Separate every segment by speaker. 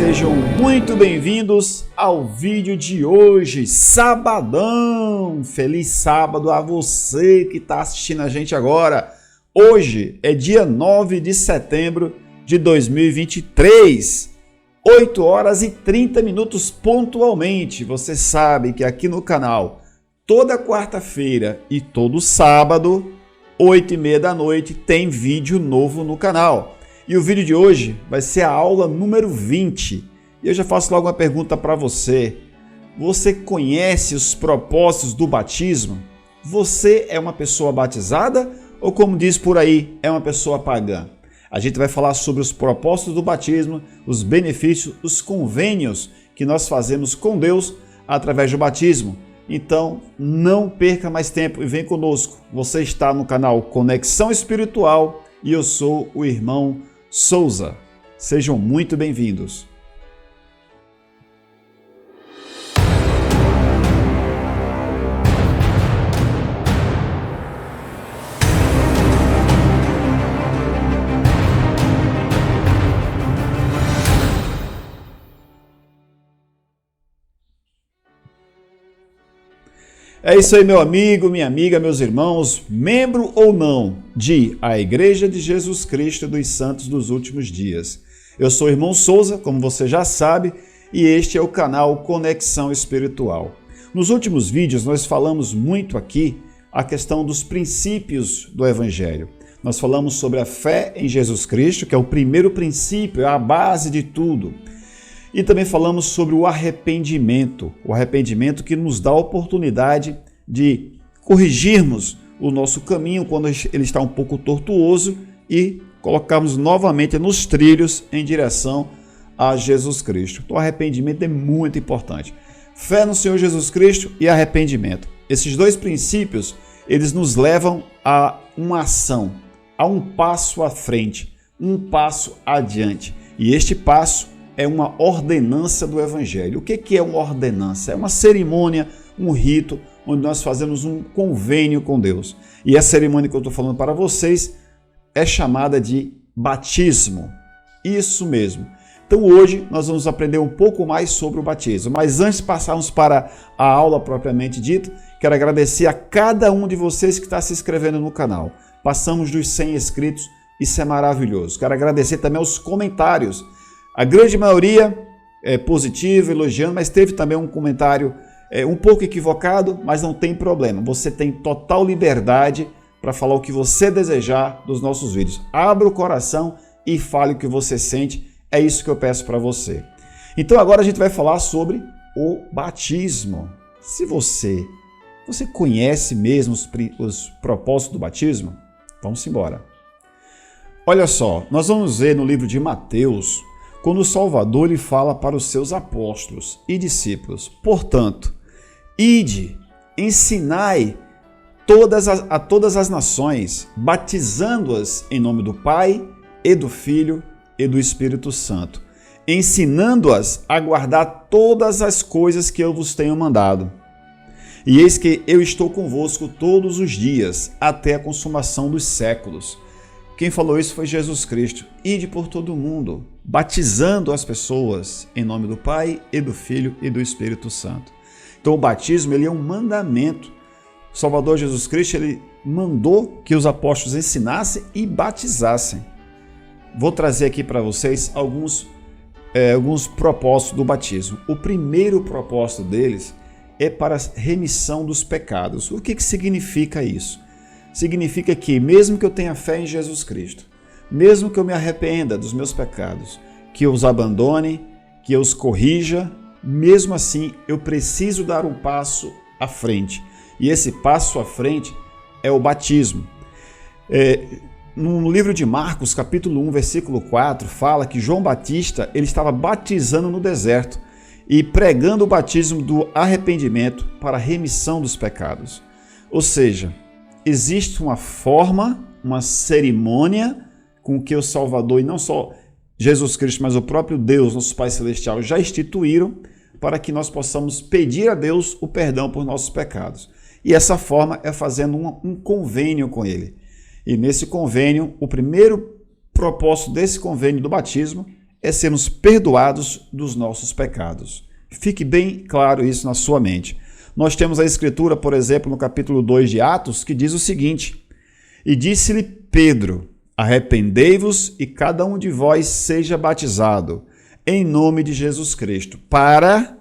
Speaker 1: Sejam muito bem-vindos ao vídeo de hoje, sabadão! Feliz sábado a você que está assistindo a gente agora. Hoje é dia 9 de setembro de 2023, 8 horas e 30 minutos pontualmente. Você sabe que aqui no canal, toda quarta-feira e todo sábado, 8h30 da noite, tem vídeo novo no canal. E o vídeo de hoje vai ser a aula número 20. E eu já faço logo uma pergunta para você. Você conhece os propósitos do batismo? Você é uma pessoa batizada ou, como diz por aí, é uma pessoa pagã? A gente vai falar sobre os propósitos do batismo, os benefícios, os convênios que nós fazemos com Deus através do batismo. Então, não perca mais tempo e vem conosco. Você está no canal Conexão Espiritual e eu sou o irmão Souza. Sejam muito bem-vindos. É isso aí, meu amigo, minha amiga, meus irmãos, membro ou não de a Igreja de Jesus Cristo dos Santos dos Últimos Dias. Eu sou o irmão Souza, como você já sabe, e este é o canal Conexão Espiritual. Nos últimos vídeos nós falamos muito aqui a questão dos princípios do Evangelho. Nós falamos sobre a fé em Jesus Cristo, que é o primeiro princípio, é a base de tudo. E também falamos sobre o arrependimento que nos dá a oportunidade de corrigirmos o nosso caminho quando ele está um pouco tortuoso e colocarmos novamente nos trilhos em direção a Jesus Cristo. Então, o arrependimento é muito importante. Fé no Senhor Jesus Cristo e arrependimento. Esses dois princípios, eles nos levam a uma ação, a um passo à frente, um passo adiante. E este passo é uma ordenança do Evangelho. O que é uma ordenança? É uma cerimônia, um rito, onde nós fazemos um convênio com Deus. E a cerimônia que eu estou falando para vocês é chamada de batismo. Isso mesmo. Então hoje nós vamos aprender um pouco mais sobre o batismo. Mas antes de passarmos para a aula propriamente dita, quero agradecer a cada um de vocês que está se inscrevendo no canal. Passamos dos 100 inscritos, isso é maravilhoso. Quero agradecer também aos comentários. A grande maioria é positiva, elogiando, mas teve também um comentário um pouco equivocado, mas não tem problema. Você tem total liberdade para falar o que você desejar dos nossos vídeos. Abra o coração e fale o que você sente. É isso que eu peço para você. Então agora a gente vai falar sobre o batismo. Se você conhece mesmo os propósitos do batismo, vamos embora. Olha só, nós vamos ver no livro de Mateus, quando o Salvador lhe fala para os seus apóstolos e discípulos: portanto, ide, ensinai a todas as nações, batizando-as em nome do Pai e do Filho e do Espírito Santo, ensinando-as a guardar todas as coisas que eu vos tenho mandado. E eis que eu estou convosco todos os dias, até a consumação dos séculos. Quem falou isso foi Jesus Cristo. Ide por todo o mundo, batizando as pessoas em nome do Pai e do Filho e do Espírito Santo. Então o batismo ele é um mandamento. O Salvador Jesus Cristo ele mandou que os apóstolos ensinassem e batizassem. Vou trazer aqui para vocês alguns propósitos do batismo. O primeiro propósito deles é para a remissão dos pecados. O que significa isso? Significa que mesmo que eu tenha fé em Jesus Cristo, mesmo que eu me arrependa dos meus pecados, que eu os abandone, que eu os corrija, mesmo assim eu preciso dar um passo à frente. E esse passo à frente é o batismo. No livro de Marcos, capítulo 1, versículo 4, fala que João Batista ele estava batizando no deserto e pregando o batismo do arrependimento para a remissão dos pecados. Ou seja, existe uma forma, uma cerimônia com que o Salvador, e não só Jesus Cristo, mas o próprio Deus, nosso Pai Celestial, já instituíram para que nós possamos pedir a Deus o perdão por nossos pecados. E essa forma é fazendo um convênio com Ele. E nesse convênio, o primeiro propósito desse convênio do batismo é sermos perdoados dos nossos pecados. Fique bem claro isso na sua mente. Nós temos a escritura, por exemplo, no capítulo 2 de Atos, que diz o seguinte: E disse-lhe Pedro, arrependei-vos e cada um de vós seja batizado, em nome de Jesus Cristo, para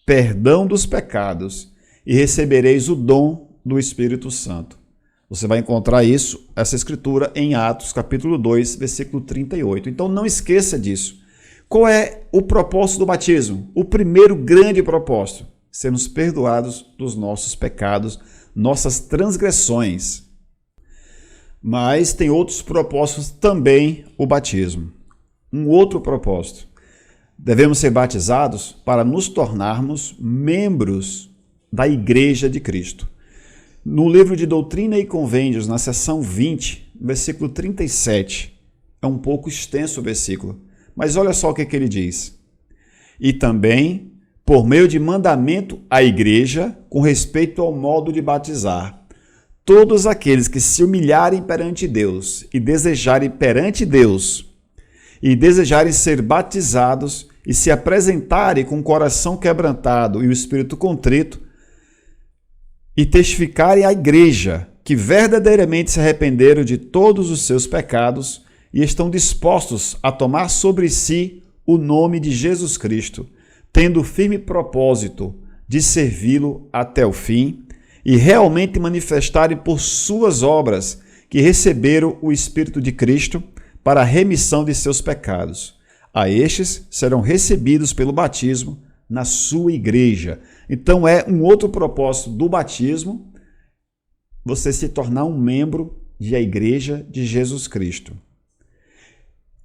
Speaker 1: perdão dos pecados, e recebereis o dom do Espírito Santo. Você vai encontrar essa escritura em Atos, capítulo 2, versículo 38. Então não esqueça disso. Qual é o propósito do batismo? O primeiro grande propósito: sermos perdoados dos nossos pecados, nossas transgressões. Mas tem outros propósitos também o batismo. Um outro propósito: devemos ser batizados para nos tornarmos membros da Igreja de Cristo. No livro de Doutrina e Convênios, na seção 20, versículo 37, é um pouco extenso o versículo, mas olha só o que ele diz. E também, por meio de mandamento à Igreja, com respeito ao modo de batizar, todos aqueles que se humilharem perante Deus e desejarem ser batizados e se apresentarem com o coração quebrantado e o espírito contrito, e testificarem à igreja que verdadeiramente se arrependeram de todos os seus pecados e estão dispostos a tomar sobre si o nome de Jesus Cristo, tendo o firme propósito de servi-lo até o fim e realmente manifestarem por suas obras que receberam o Espírito de Cristo para a remissão de seus pecados. A estes serão recebidos pelo batismo na sua igreja. Então é um outro propósito do batismo, você se tornar um membro da Igreja de Jesus Cristo.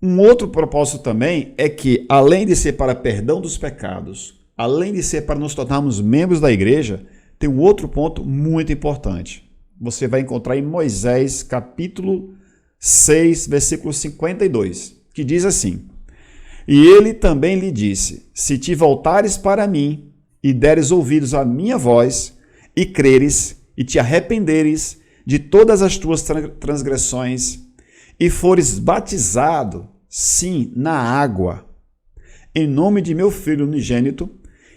Speaker 1: Um outro propósito também é que, além de ser para perdão dos pecados, além de ser para nos tornarmos membros da igreja, tem um outro ponto muito importante. Você vai encontrar em Moisés, capítulo 6, versículo 52, que diz assim: E ele também lhe disse: Se te voltares para mim e deres ouvidos à minha voz, e creres, e te arrependeres de todas as tuas transgressões, e fores batizado, sim, na água, em nome de meu Filho unigênito,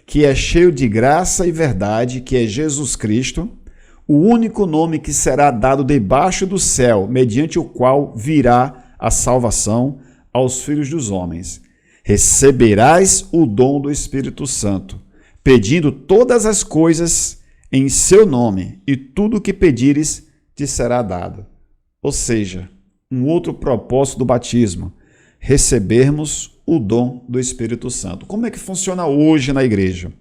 Speaker 1: que é cheio de graça e verdade, que é Jesus Cristo, o único nome que será dado debaixo do céu, mediante o qual virá a salvação aos filhos dos homens. Receberás o dom do Espírito Santo, pedindo todas as coisas em seu nome, e tudo o que pedires te será dado. Ou seja, um outro propósito do batismo: recebermos o dom do Espírito Santo. Como é que funciona hoje na igreja?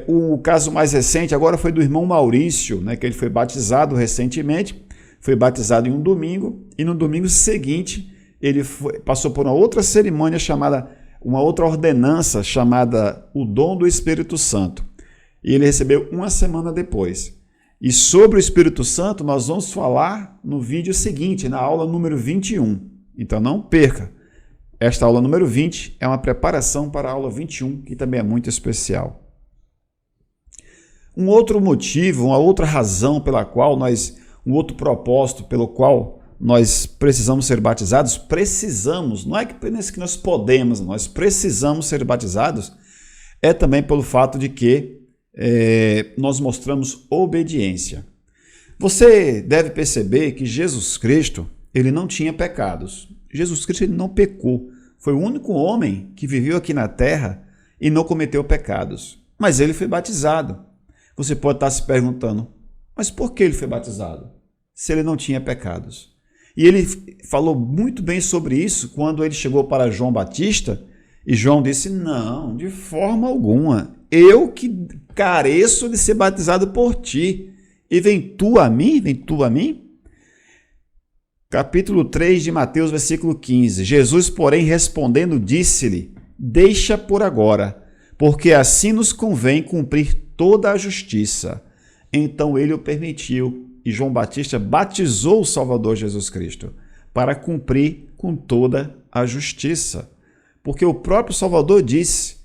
Speaker 1: O caso mais recente agora foi do irmão Maurício, que ele foi batizado recentemente, foi batizado em um domingo, e no domingo seguinte ele passou por uma outra cerimônia uma outra ordenança chamada o dom do Espírito Santo. E ele recebeu uma semana depois. E sobre o Espírito Santo nós vamos falar no vídeo seguinte, na aula número 21. Então não perca. Esta aula número 20 é uma preparação para a aula 21, que também é muito especial. Um outro motivo, uma outra razão pela qual um outro propósito pelo qual nós precisamos ser batizados, não é apenas que nós podemos, nós precisamos ser batizados, é também pelo fato de que nós mostramos obediência. Você deve perceber que Jesus Cristo, ele não tinha pecados. Jesus Cristo ele não pecou. Foi o único homem que viveu aqui na terra e não cometeu pecados. Mas ele foi batizado. Você pode estar se perguntando, mas por que ele foi batizado? Se ele não tinha pecados. E ele falou muito bem sobre isso quando ele chegou para João Batista, e João disse: não, de forma alguma, eu que careço de ser batizado por ti, e vem tu a mim? Capítulo 3 de Mateus, versículo 15. Jesus, porém, respondendo, disse-lhe: deixa por agora, porque assim nos convém cumprir toda a justiça. Então ele o permitiu, e João Batista batizou o Salvador Jesus Cristo para cumprir com toda a justiça. Porque o próprio Salvador disse: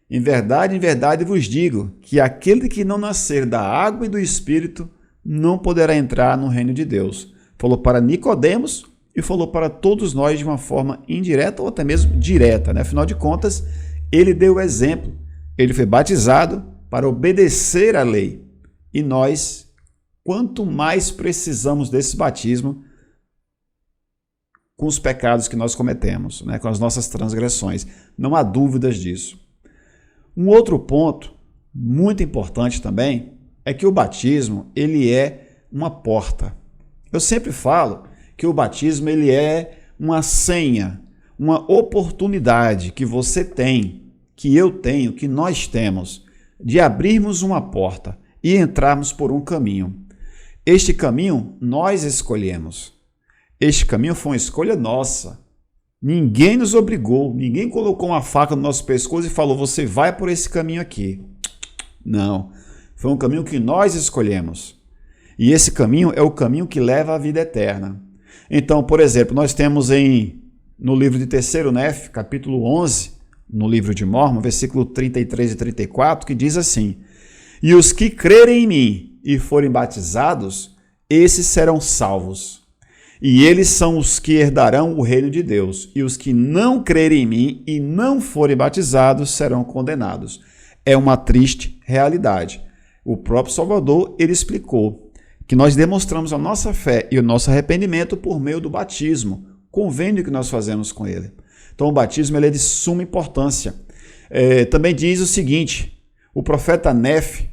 Speaker 1: em verdade vos digo, que aquele que não nascer da água e do Espírito não poderá entrar no reino de Deus. Falou para Nicodemos e falou para todos nós de uma forma indireta ou até mesmo direta, né? Afinal de contas, ele deu o exemplo. Ele foi batizado para obedecer à lei. E nós, quanto mais precisamos desse batismo com os pecados que nós cometemos, né? Com as nossas transgressões. Não há dúvidas disso. Um outro ponto muito importante também é que o batismo, ele é uma porta. Eu sempre falo que o batismo ele é uma senha, uma oportunidade que você tem, que eu tenho, que nós temos, de abrirmos uma porta e entrarmos por um caminho. Este caminho nós escolhemos. Este caminho foi uma escolha nossa. Ninguém nos obrigou, ninguém colocou uma faca no nosso pescoço e falou, você vai por esse caminho aqui. Não, foi um caminho que nós escolhemos. E esse caminho é o caminho que leva à vida eterna. Então, por exemplo, nós temos no livro de 3º Nef, capítulo 11, no livro de Mórmon, versículo 33 e 34, que diz assim, e os que crerem em mim e forem batizados, esses serão salvos. E eles são os que herdarão o reino de Deus. E os que não crerem em mim e não forem batizados serão condenados. É uma triste realidade. O próprio Salvador, ele explicou que nós demonstramos a nossa fé e o nosso arrependimento por meio do batismo, convênio que nós fazemos com ele. Então o batismo ele é de suma importância. Também diz o seguinte, o profeta Nef,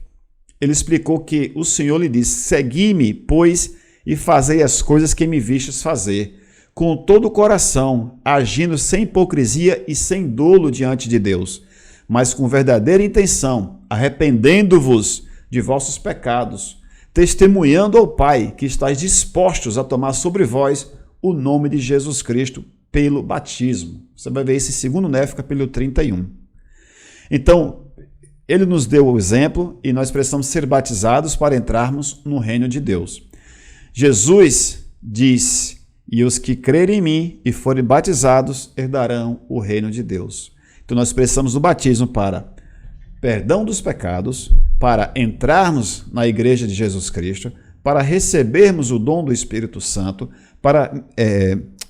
Speaker 1: ele explicou que o Senhor lhe disse, segui-me, pois, e fazei as coisas que me vistes fazer, com todo o coração, agindo sem hipocrisia e sem dolo diante de Deus, mas com verdadeira intenção, arrependendo-vos de vossos pecados, testemunhando ao Pai que estáis dispostos a tomar sobre vós o nome de Jesus Cristo pelo batismo. Você vai ver esse 2º Nef, capítulo 31. Então, ele nos deu o exemplo e nós precisamos ser batizados para entrarmos no reino de Deus. Jesus disse, e os que crerem em mim e forem batizados herdarão o reino de Deus. Então nós precisamos do batismo para perdão dos pecados, para entrarmos na igreja de Jesus Cristo, para recebermos o dom do Espírito Santo, para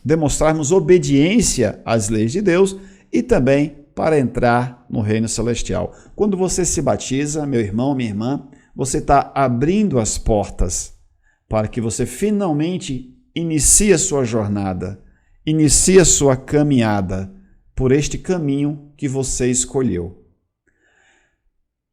Speaker 1: demonstrarmos obediência às leis de Deus e também para entrar no reino celestial. Quando você se batiza, meu irmão, minha irmã, você está abrindo as portas para que você finalmente inicie a sua jornada, inicie a sua caminhada por este caminho que você escolheu.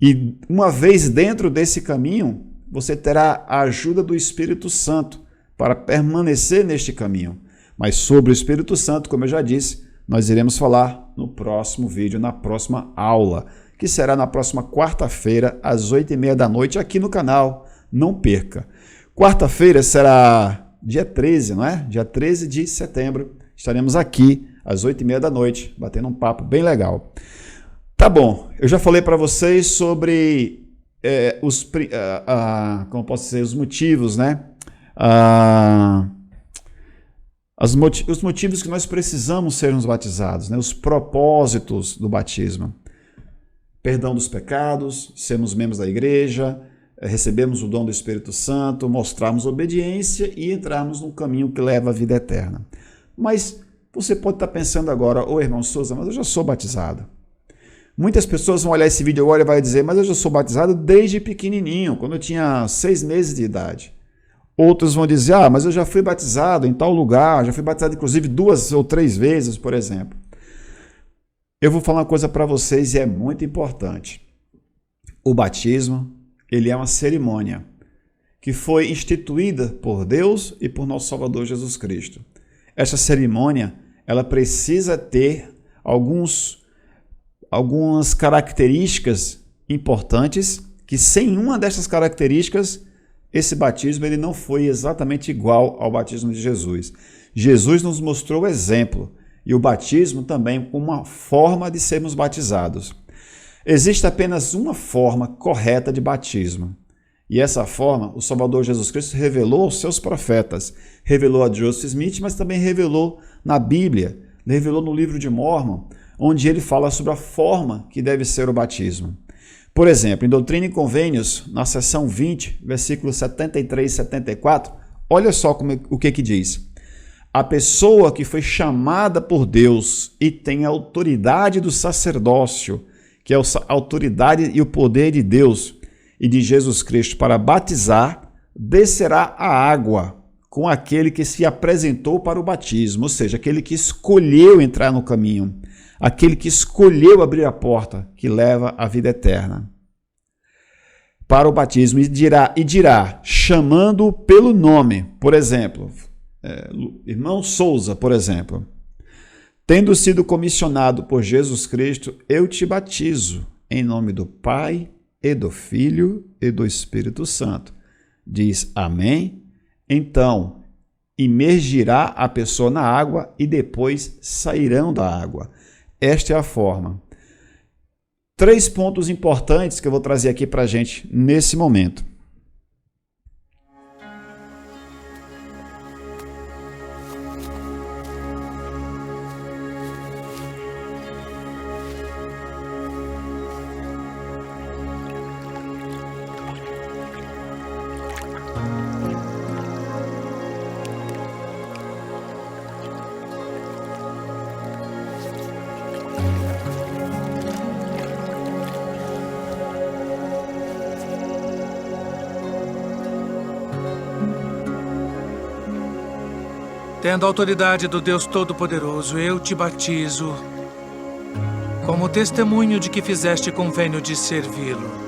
Speaker 1: E uma vez dentro desse caminho, você terá a ajuda do Espírito Santo para permanecer neste caminho. Mas sobre o Espírito Santo, como eu já disse, nós iremos falar no próximo vídeo, na próxima aula, que será na próxima quarta-feira, às 8h30 da noite, aqui no canal. Não perca! Quarta-feira será dia 13, não é? Dia 13 de setembro. Estaremos aqui às 8h30 da noite, batendo um papo bem legal. Tá bom, eu já falei para vocês sobre como posso dizer, os motivos, né? Os motivos que nós precisamos sermos batizados, né? Os propósitos do batismo. Perdão dos pecados, sermos membros da igreja, recebemos o dom do Espírito Santo, mostrarmos obediência e entrarmos num caminho que leva à vida eterna. Mas você pode estar pensando agora, ô irmão Souza, mas eu já sou batizado. Muitas pessoas vão olhar esse vídeo agora e vai dizer, mas eu já sou batizado desde pequenininho, quando eu tinha 6 meses de idade. Outros vão dizer, mas eu já fui batizado em tal lugar, já fui batizado inclusive 2 ou 3 vezes, por exemplo. Eu vou falar uma coisa para vocês e é muito importante. O batismo, ele é uma cerimônia que foi instituída por Deus e por nosso Salvador Jesus Cristo. Essa cerimônia, ela precisa ter algumas características importantes, que sem uma dessas características, esse batismo ele não foi exatamente igual ao batismo de Jesus. Jesus nos mostrou o exemplo, e o batismo também como uma forma de sermos batizados. Existe apenas uma forma correta de batismo, e essa forma o Salvador Jesus Cristo revelou aos seus profetas, revelou a Joseph Smith, mas também revelou na Bíblia, revelou no livro de Mórmon, onde ele fala sobre a forma que deve ser o batismo. Por exemplo, em Doutrina e Convênios, na seção 20, versículos 73 e 74, olha só o que diz. A pessoa que foi chamada por Deus e tem a autoridade do sacerdócio, que é a autoridade e o poder de Deus e de Jesus Cristo para batizar, descerá a água com aquele que se apresentou para o batismo, ou seja, aquele que escolheu entrar no caminho, aquele que escolheu abrir a porta que leva à vida eterna. Para o batismo e dirá, chamando pelo nome, por exemplo, irmão Souza, por exemplo, tendo sido comissionado por Jesus Cristo, eu te batizo em nome do Pai e do Filho e do Espírito Santo. Diz amém. Então, imergirá a pessoa na água e depois sairão da água. Esta é a forma. 3 pontos importantes que eu vou trazer aqui para a gente nesse momento.
Speaker 2: Tendo a autoridade do Deus Todo-Poderoso, eu te batizo como testemunho de que fizeste convênio de servi-lo.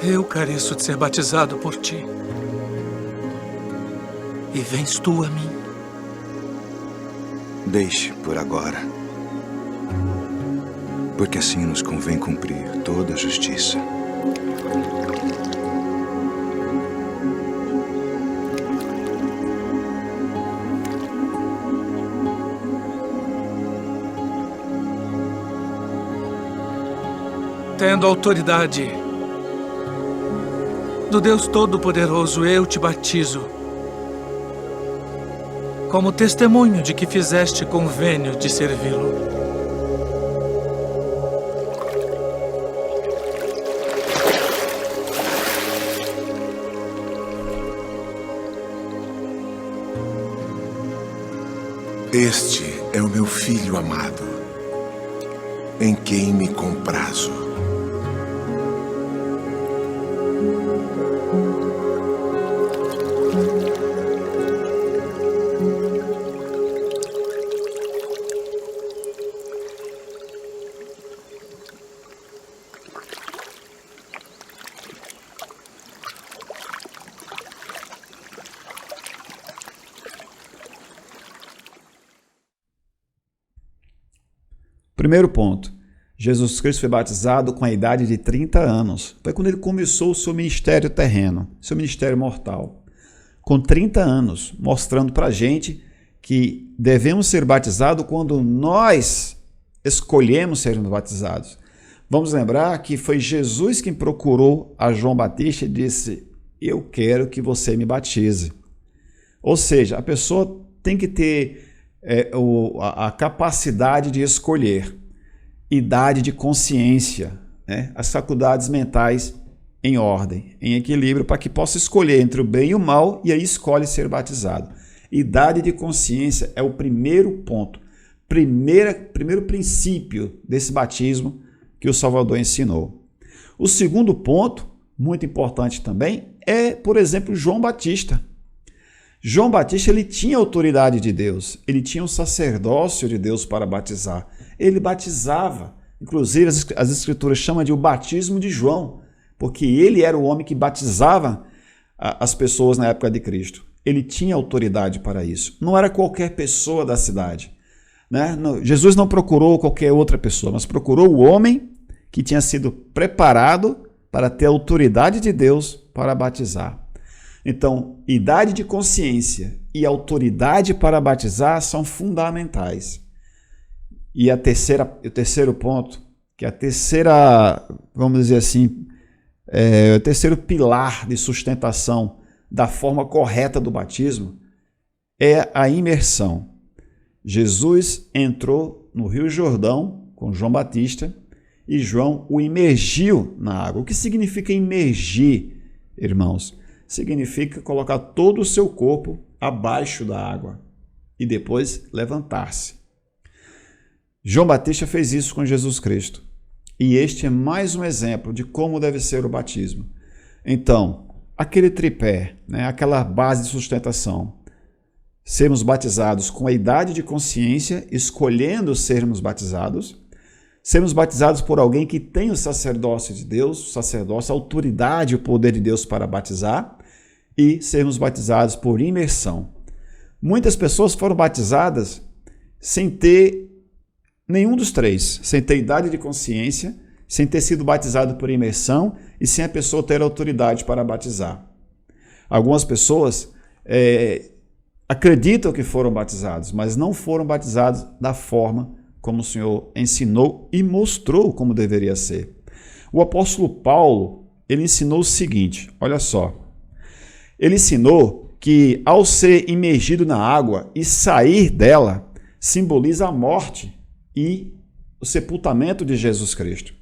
Speaker 2: Eu careço de ser batizado por ti. E vens tu a mim.
Speaker 3: Deixe por agora, porque assim nos convém cumprir toda a justiça.
Speaker 2: Tendo autoridade do Deus Todo-Poderoso, eu te batizo como testemunho de que fizeste convênio de servi-lo.
Speaker 4: Este é o meu filho amado, em quem me comprazo.
Speaker 1: Primeiro ponto, Jesus Cristo foi batizado com a idade de 30 anos. Foi quando ele começou o seu ministério terreno, seu ministério mortal. Com 30 anos, mostrando para a gente que devemos ser batizados quando nós escolhemos ser batizados. Vamos lembrar que foi Jesus quem procurou a João Batista e disse, eu quero que você me batize. Ou seja, a pessoa tem que ter a capacidade de escolher, idade de consciência, né? As faculdades mentais em ordem, em equilíbrio, para que possa escolher entre o bem e o mal e aí escolhe ser batizado. Idade de consciência é o primeiro ponto, primeiro princípio desse batismo que o Salvador ensinou. O segundo ponto, muito importante também, é, por exemplo, João Batista. João Batista, ele tinha autoridade de Deus, ele tinha um sacerdócio de Deus para batizar. Ele batizava, inclusive as escrituras chamam de o batismo de João, porque ele era o homem que batizava as pessoas na época de Cristo. Ele tinha autoridade para isso. Não era qualquer pessoa da cidade, né? Jesus não procurou qualquer outra pessoa, mas procurou o homem que tinha sido preparado para ter a autoridade de Deus para batizar. Então, idade de consciência e autoridade para batizar são fundamentais. E o terceiro ponto, que é a terceira, vamos dizer assim, o terceiro pilar de sustentação da forma correta do batismo é a imersão. Jesus entrou no Rio Jordão com João Batista e João o imergiu na água. O que significa imergir, irmãos? Significa colocar todo o seu corpo abaixo da água e depois levantar-se. João Batista fez isso com Jesus Cristo. E este é mais um exemplo de como deve ser o batismo. Então, aquele tripé, né, aquela base de sustentação, sermos batizados com a idade de consciência, escolhendo sermos batizados por alguém que tem o sacerdócio de Deus, o sacerdócio, a autoridade e o poder de Deus para batizar, e sermos batizados por imersão. Muitas pessoas foram batizadas sem ter nenhum dos três, sem ter idade de consciência, sem ter sido batizado por imersão e sem a pessoa ter autoridade para batizar. Algumas pessoas acreditam que foram batizados, mas não foram batizados da forma como o Senhor ensinou e mostrou como deveria ser. O apóstolo Paulo, ele ensinou o seguinte, olha só. Ele ensinou que ao ser imergido na água e sair dela, simboliza a morte e o sepultamento de Jesus Cristo.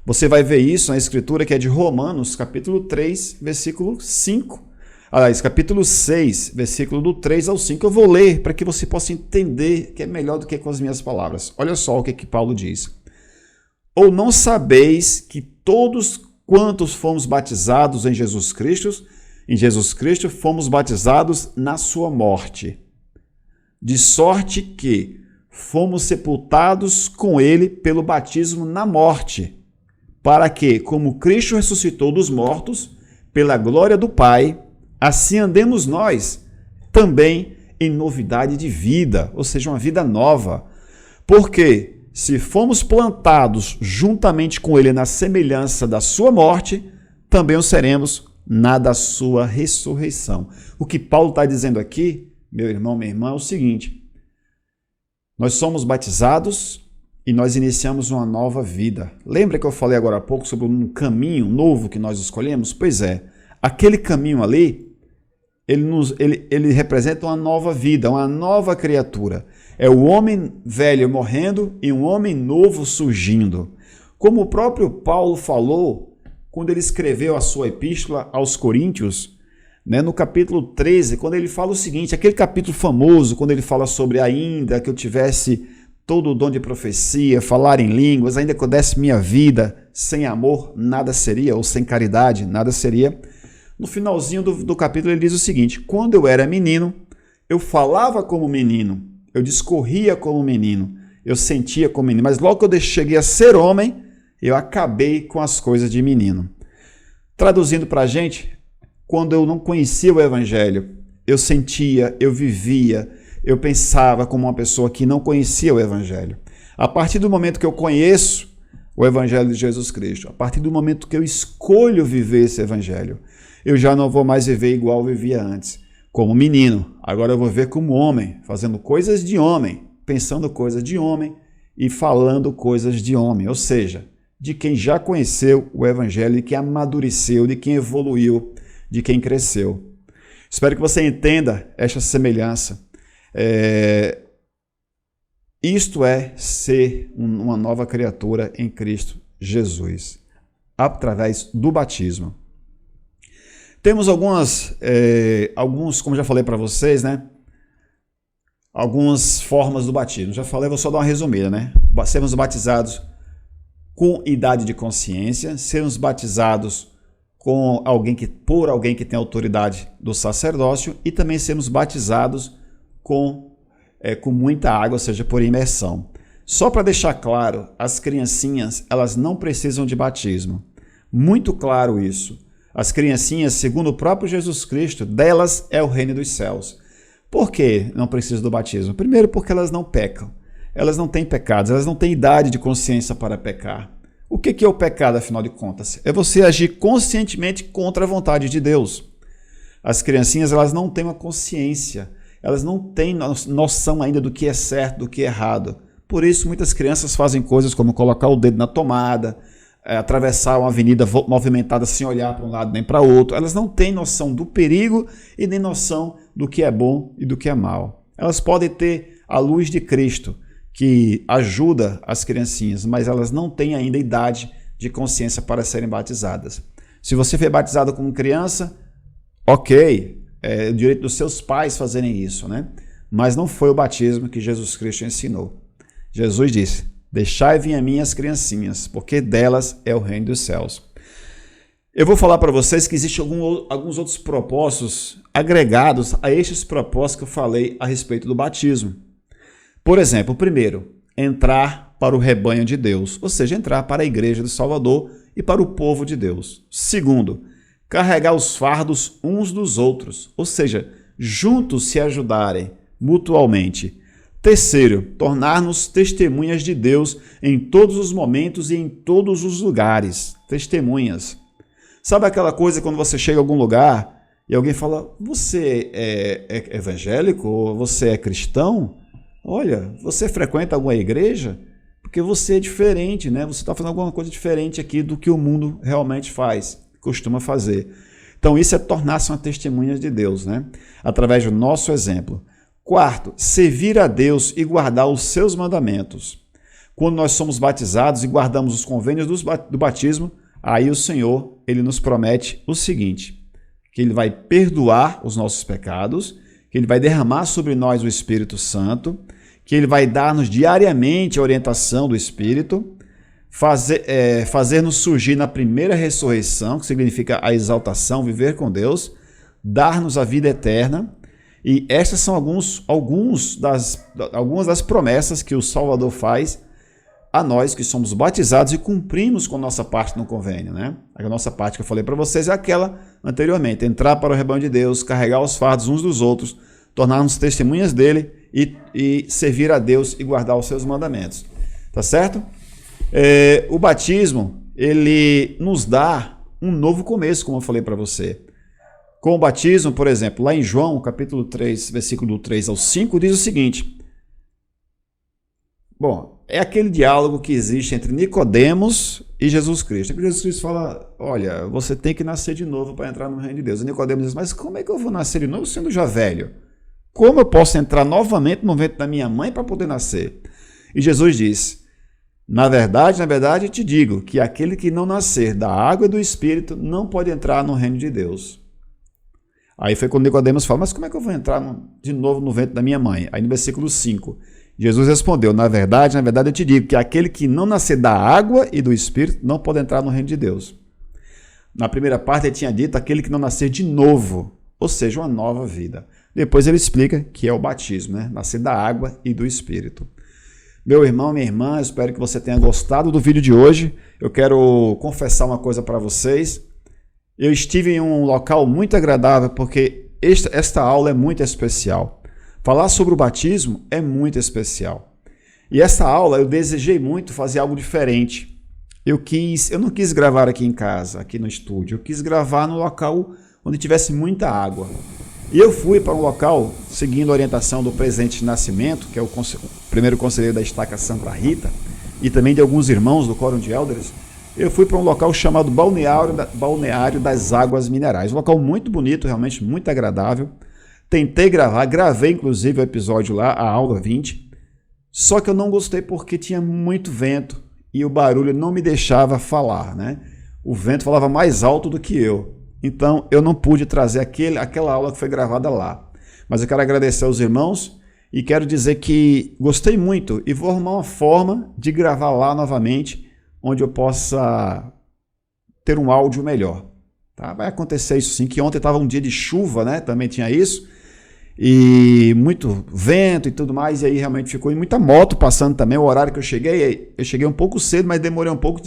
Speaker 1: Você vai ver isso na escritura que é de Romanos, capítulo 3, versículo 5. Aliás, capítulo 6, versículo do 3 ao 5. Eu vou ler para que você possa entender que é melhor do que com as minhas palavras. Olha só o que Paulo diz. Ou não sabeis que todos quantos fomos batizados em Jesus Cristo fomos batizados na sua morte, de sorte que fomos sepultados com ele pelo batismo na morte, para que, como Cristo ressuscitou dos mortos, pela glória do Pai, assim andemos nós também em novidade de vida, ou seja, uma vida nova. Porque se fomos plantados juntamente com ele na semelhança da sua morte, também o seremos na da sua ressurreição. O que Paulo está dizendo aqui, meu irmão, minha irmã, é o seguinte: nós somos batizados e nós iniciamos uma nova vida. Lembra que eu falei agora há pouco sobre um caminho novo que nós escolhemos? Pois é, aquele caminho ali, ele representa uma nova vida, uma nova criatura. É o homem velho morrendo e um homem novo surgindo. Como o próprio Paulo falou quando ele escreveu a sua epístola aos Coríntios, né, no capítulo 13, quando ele fala o seguinte, aquele capítulo famoso, quando ele fala sobre ainda que eu tivesse todo o dom de profecia, falar em línguas, ainda que eu desse minha vida, sem amor nada seria, ou sem caridade nada seria. No finalzinho do capítulo ele diz o seguinte: quando eu era menino, eu falava como menino, eu discorria como menino, eu sentia como menino, mas logo que eu cheguei a ser homem, eu acabei com as coisas de menino. Traduzindo para a gente, quando eu não conhecia o Evangelho, eu sentia, eu vivia, eu pensava como uma pessoa que não conhecia o Evangelho. A partir do momento que eu conheço o Evangelho de Jesus Cristo, a partir do momento que eu escolho viver esse Evangelho, eu já não vou mais viver igual eu vivia antes, como menino. Agora eu vou viver como homem, fazendo coisas de homem, pensando coisas de homem e falando coisas de homem. Ou seja, de quem já conheceu o Evangelho, de quem amadureceu, de quem evoluiu, de quem cresceu. Espero que você entenda esta semelhança. Isto é ser uma nova criatura em Cristo Jesus, através do batismo. Temos alguns, como já falei para vocês, né? Algumas formas do batismo. Já falei, vou só dar uma resumida, né? Sermos batizados com idade de consciência, sermos batizados por alguém que tem autoridade do sacerdócio e também sermos batizados com muita água, ou seja, por imersão. Só para deixar claro, as criancinhas, elas não precisam de batismo. Muito claro isso. As criancinhas, segundo o próprio Jesus Cristo, delas é o reino dos céus. Por que não precisa do batismo? Primeiro, porque elas não pecam. Elas não têm pecados, elas não têm idade de consciência para pecar. O que é o pecado, afinal de contas? É você agir conscientemente contra a vontade de Deus. As criancinhas, elas não têm uma consciência, elas não têm noção ainda do que é certo, do que é errado. Por isso, muitas crianças fazem coisas como colocar o dedo na tomada, atravessar uma avenida movimentada sem olhar para um lado nem para outro. Elas não têm noção do perigo e nem noção do que é bom e do que é mal. Elas podem ter a luz de Cristo, que ajuda as criancinhas, mas elas não têm ainda idade de consciência para serem batizadas. Se você foi batizado como criança, ok, é o direito dos seus pais fazerem isso, né? Mas não foi o batismo que Jesus Cristo ensinou. Jesus disse: deixai vir a mim as criancinhas, porque delas é o reino dos céus. Eu vou falar para vocês que existem alguns outros propósitos agregados a estes propósitos que eu falei a respeito do batismo. Por exemplo, o primeiro, entrar para o rebanho de Deus, ou seja, entrar para a igreja do Salvador e para o povo de Deus. Segundo, carregar os fardos uns dos outros, ou seja, juntos se ajudarem mutualmente. Terceiro, tornar-nos testemunhas de Deus em todos os momentos e em todos os lugares. Testemunhas. Sabe aquela coisa quando você chega a algum lugar e alguém fala: você é evangélico? Ou você é cristão? Olha, você frequenta alguma igreja? Porque você é diferente, né? Você está fazendo alguma coisa diferente aqui do que o mundo realmente faz, costuma fazer. Então isso é tornar-se uma testemunha de Deus, né? Através do nosso exemplo. Quarto, servir a Deus e guardar os seus mandamentos. Quando nós somos batizados e guardamos os convênios do batismo, aí o Senhor, Ele nos promete o seguinte: que Ele vai perdoar os nossos pecados, que Ele vai derramar sobre nós o Espírito Santo, que Ele vai dar-nos diariamente a orientação do Espírito, fazer-nos surgir na primeira ressurreição, que significa a exaltação, viver com Deus, dar-nos a vida eterna. E estas são algumas das promessas que o Salvador faz a nós que somos batizados e cumprimos com a nossa parte no convênio, né? A nossa parte que eu falei para vocês é aquela anteriormente: entrar para o rebanho de Deus, carregar os fardos uns dos outros, tornar-nos testemunhas dele e servir a Deus e guardar os seus mandamentos. Tá certo? O batismo, ele nos dá um novo começo, como eu falei para você. Com o batismo, por exemplo, lá em João, capítulo 3, versículo 3 ao 5, diz o seguinte. Bom, é aquele diálogo que existe entre Nicodemos e Jesus Cristo. Jesus Cristo fala: olha, você tem que nascer de novo para entrar no reino de Deus. E Nicodemos diz: mas como é que eu vou nascer de novo sendo já velho? Como eu posso entrar novamente no ventre da minha mãe para poder nascer? E Jesus diz: na verdade, eu te digo que aquele que não nascer da água e do Espírito não pode entrar no reino de Deus. Aí foi quando Nicodemos fala: mas como é que eu vou entrar de novo no ventre da minha mãe? Aí no versículo 5, Jesus respondeu: na verdade eu te digo que aquele que não nascer da água e do Espírito não pode entrar no reino de Deus. Na primeira parte ele tinha dito aquele que não nascer de novo, ou seja, uma nova vida. Depois ele explica que é o batismo, né? Nascer da água e do Espírito. Meu irmão, minha irmã, eu espero que você tenha gostado do vídeo de hoje. Eu quero confessar uma coisa para vocês. Eu estive em um local muito agradável porque esta aula é muito especial. Falar sobre o batismo é muito especial. E essa aula eu desejei muito fazer algo diferente. Eu não quis gravar aqui em casa, aqui no estúdio. Eu quis gravar no local onde tivesse muita água. E eu fui para um local, seguindo a orientação do presidente de Nascimento, que é o primeiro conselheiro da Estaca Santa Rita, e também de alguns irmãos do Quórum de Elders. Eu fui para um local chamado Balneário das Águas Minerais. Um local muito bonito, realmente muito agradável. Tentei gravar, gravei inclusive o episódio lá, a aula 20. Só que eu não gostei porque tinha muito vento e o barulho não me deixava falar, né? O vento falava mais alto do que eu. Então eu não pude trazer aquela aula que foi gravada lá. Mas eu quero agradecer aos irmãos e quero dizer que gostei muito e vou arrumar uma forma de gravar lá novamente, onde eu possa ter um áudio melhor. Tá? Vai acontecer isso sim, que ontem estava um dia de chuva, né? Também tinha isso, e muito vento e tudo mais, e aí realmente ficou, e muita moto passando também. O horário que eu cheguei um pouco cedo, mas demorei um pouco,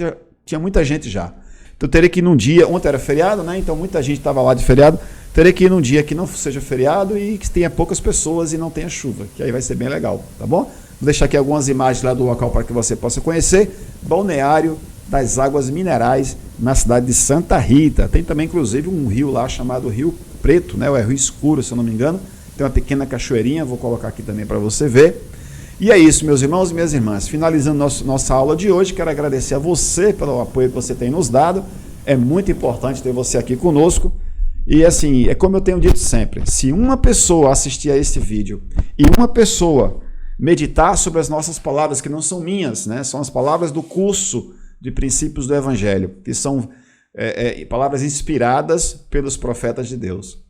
Speaker 1: tinha muita gente já. Então eu teria que ir num dia, ontem era feriado, né? Então muita gente estava lá de feriado, teria que ir num dia que não seja feriado e que tenha poucas pessoas e não tenha chuva, que aí vai ser bem legal, tá bom? Vou deixar aqui algumas imagens lá do local para que você possa conhecer. Balneário das Águas Minerais, na cidade de Santa Rita. Tem também, inclusive, um rio lá chamado Rio Preto, né? Ou é Rio Escuro, se eu não me engano. Tem uma pequena cachoeirinha, vou colocar aqui também para você ver. E é isso, meus irmãos e minhas irmãs. Finalizando nossa aula de hoje, quero agradecer a você pelo apoio que você tem nos dado. É muito importante ter você aqui conosco. E assim, é como eu tenho dito sempre, se uma pessoa assistir a este vídeo e uma pessoa meditar sobre as nossas palavras, que não são minhas, né? São as palavras do curso de princípios do Evangelho, que são palavras inspiradas pelos profetas de Deus.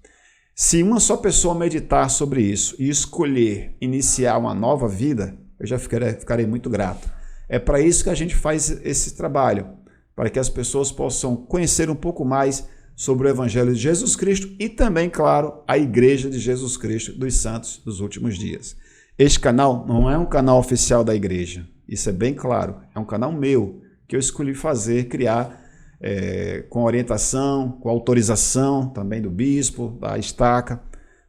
Speaker 1: Se uma só pessoa meditar sobre isso e escolher iniciar uma nova vida, eu já ficarei muito grato. É para isso que a gente faz esse trabalho, para que as pessoas possam conhecer um pouco mais sobre o Evangelho de Jesus Cristo e também, claro, a Igreja de Jesus Cristo dos Santos dos Últimos Dias. Este canal não é um canal oficial da Igreja, isso é bem claro, é um canal meu, que eu escolhi criar com orientação, com autorização também do bispo, da estaca,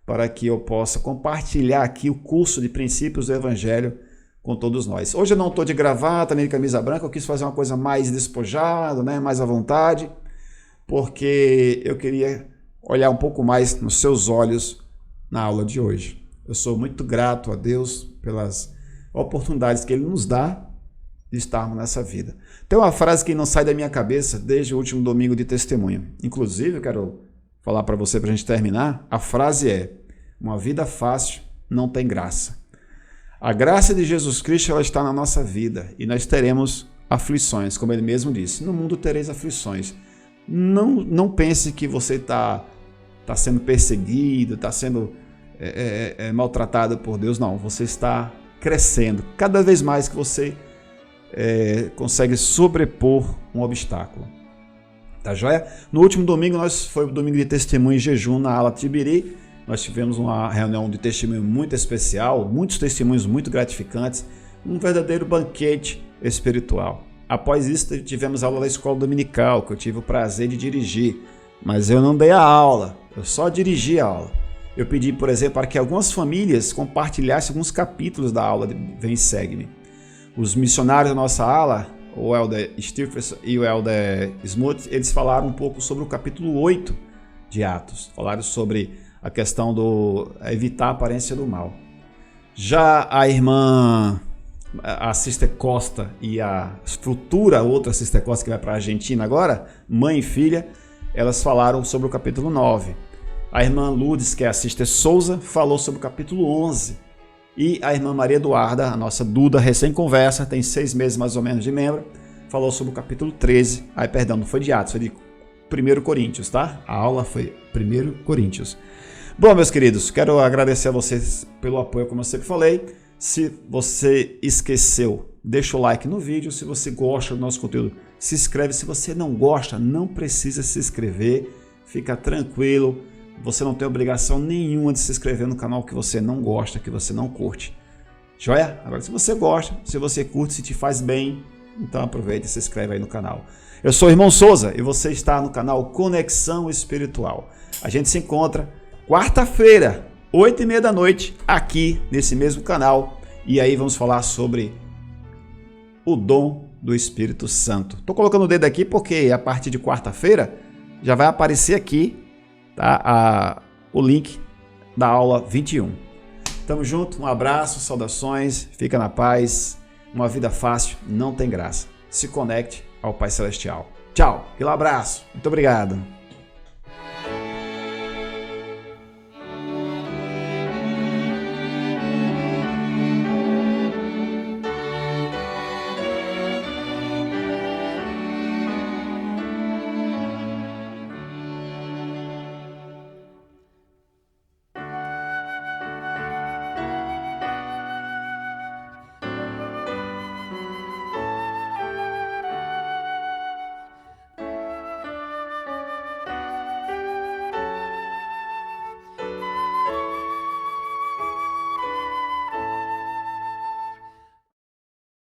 Speaker 1: para que eu possa compartilhar aqui o curso de princípios do Evangelho com todos nós. Hoje eu não estou de gravata nem de camisa branca, eu quis fazer uma coisa mais despojada, né, mais à vontade, porque eu queria olhar um pouco mais nos seus olhos na aula de hoje. Eu sou muito grato a Deus pelas oportunidades que Ele nos dá de estarmos nessa vida. Tem uma frase que não sai da minha cabeça desde o último domingo de testemunho. Inclusive, eu quero falar para você, para a gente terminar, a frase é: uma vida fácil não tem graça. A graça de Jesus Cristo, ela está na nossa vida e nós teremos aflições, como Ele mesmo disse. No mundo tereis aflições. Não pense que você está sendo perseguido, está sendo maltratado por Deus. Não, você está crescendo. Cada vez mais que você consegue sobrepor um obstáculo. Tá joia? No último domingo, foi o domingo de testemunho e jejum na ala Tibiri. Nós tivemos uma reunião de testemunho muito especial, muitos testemunhos muito gratificantes, um verdadeiro banquete espiritual. Após isso, tivemos aula da escola dominical, que eu tive o prazer de dirigir, mas eu não dei a aula, eu só dirigi a aula. Eu pedi, por exemplo, para que algumas famílias compartilhassem alguns capítulos da aula de Vem e Segue-me. Os missionários da nossa ala, o Elder Stephens e o Elder Smoot, eles falaram um pouco sobre o capítulo 8 de Atos. Falaram sobre a questão do evitar a aparência do mal. Já a irmã, a Sister Costa e a futura outra Sister Costa que vai para a Argentina agora, mãe e filha, elas falaram sobre o capítulo 9. A irmã Lourdes, que é a Sister Souza, falou sobre o capítulo 11. E a irmã Maria Eduarda, a nossa Duda, recém-conversa, tem 6 meses mais ou menos de membro, falou sobre o capítulo 13. Perdão, não foi de Atos, foi de 1 Coríntios, tá? A aula foi 1 Coríntios. Bom, meus queridos, quero agradecer a vocês pelo apoio, como eu sempre falei. Se você esqueceu, deixa o like no vídeo. Se você gosta do nosso conteúdo, se inscreve. Se você não gosta, não precisa se inscrever. Fica tranquilo. Você não tem obrigação nenhuma de se inscrever no canal que você não gosta, que você não curte. Joia? Agora, se você gosta, se você curte, se te faz bem, então aproveita e se inscreve aí no canal. Eu sou o Irmão Souza e você está no canal Conexão Espiritual. A gente se encontra quarta-feira, 8h30 da noite, aqui nesse mesmo canal. E aí vamos falar sobre o dom do Espírito Santo. Estou colocando o dedo aqui porque a partir de quarta-feira já vai aparecer aqui, tá, o link da aula 21. Tamo junto, um abraço, saudações, fica na paz. Uma vida fácil não tem graça. Se conecte ao Pai Celestial. Tchau, aquele abraço, muito obrigado.